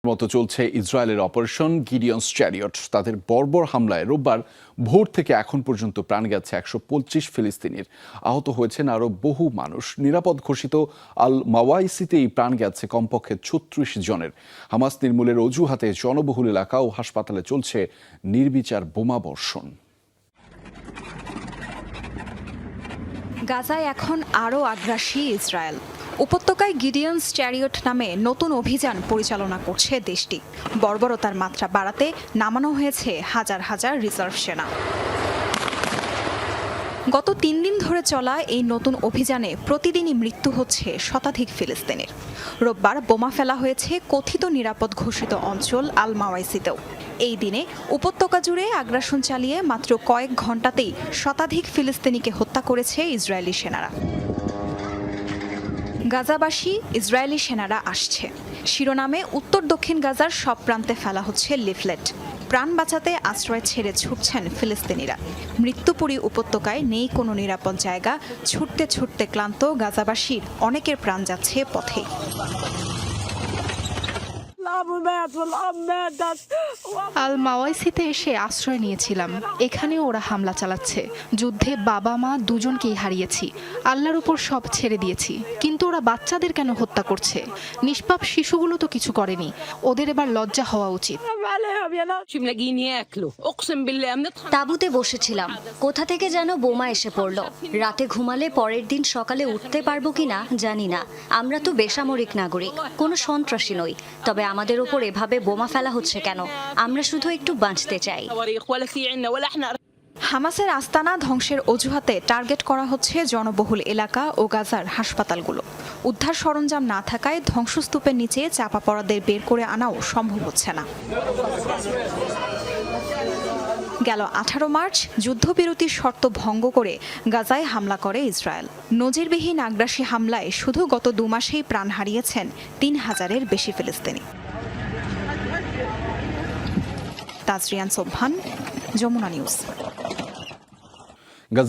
মতো চলছে ইসরায়েলের অপারেশন গিডিয়ন্স চ্যারিয়ট। তাদের বর্বর হামলায় রোববার ভোর থেকে এখন পর্যন্ত প্রাণ গেছে 125 ফিলিস্তিনির। আহত হয়েছেন আরও বহু মানুষ। নিরাপদ ঘোষিত আল মাওয়াইসিতেই প্রাণ গেছে কমপক্ষে 36 জনের। হামাস নির্মূলের অজুহাতে জনবহুল এলাকা ও হাসপাতালে চলছে নির্বিচার বোমাবর্ষণ। গাজায় এখন আরও আগ্রাসী ইসরায়েল। উপত্যকায় গিডিয়ন্স চ্যারিয়ট নামে নতুন অভিযান পরিচালনা করছে দেশটি। বর্বরতার মাত্রা বাড়াতে নামানো হয়েছে হাজার হাজার রিজার্ভ সেনা। গত 3 দিন ধরে চলা এই নতুন অভিযানে প্রতিদিনই মৃত্যু হচ্ছে শতাধিক ফিলিস্তিনির। রোববার বোমা ফেলা হয়েছে কথিত নিরাপদ ঘোষিত অঞ্চল আল মাওয়াইসিতেও। এই দিনে উপত্যকা জুড়ে আগ্রাসন চালিয়ে মাত্র কয়েক ঘণ্টাতেই শতাধিক ফিলিস্তিনিকে হত্যা করেছে ইসরায়েলি সেনারা। গাজাবাসী ইসরায়েলি সেনারা আসছে শিরোনামে উত্তর দক্ষিণ গাজার সব প্রান্তে ফেলা হচ্ছে লিফলেট। প্রাণ বাঁচাতে আশ্রয় ছেড়ে ছুটছেন ফিলিস্তিনিরা। মৃত্যুপুরী উপত্যকায় নেই কোনো নিরাপদ জায়গা। ছুটতে ছুটতে ক্লান্ত গাজাবাসীর অনেকের প্রাণ যাচ্ছে পথে। আল মাওয়াইসিতে এসে আশ্রয় নিয়েছিলাম। এখানেও ওরা হামলা চালাচ্ছে। যুদ্ধে বাবা মা দুজনকেই হারিয়েছি। আল্লাহর উপর সব ছেড়ে দিয়েছি, কিন্তু ওরা বাচ্চাদের কেন হত্যা করছে? নিষ্পাপ শিশুগুলো তো কিছু করেনি। ওদের এবার লজ্জা হওয়া উচিত। তাঁবুতে বসেছিলাম, কোথা থেকে যেন বোমা এসে পড়লো। রাতে ঘুমালে পরের দিন সকালে উঠতে পারবো কিনা জানি না। আমরা তো বেসামরিক নাগরিক, কোনো সন্ত্রাসী নই। তবে আমাদের উপর এভাবে বোমা ফেলা হচ্ছে কেন? আমরা শুধু একটু বাঁচতে চাই। হামাসের আস্তানা ধ্বংসের অজুহাতে টার্গেট করা হচ্ছে জনবহুল এলাকা ও গাজার হাসপাতালগুলো। উদ্ধার সরঞ্জাম না থাকায় ধ্বংসস্তূপের নিচে চাপা পড়াদের বের করে আনাও সম্ভব হচ্ছে না। গেল 18 মার্চ যুদ্ধবিরতির শর্ত ভঙ্গ করে গাজায় হামলা করে ইসরায়েল। নজিরবিহীন আগ্রাসী হামলায় শুধু গত 2 মাসেই প্রাণ হারিয়েছেন 3000-এর বেশি ফিলিস্তিনি। তাজরিয়ান সোবহান, যমুনা নিউজ।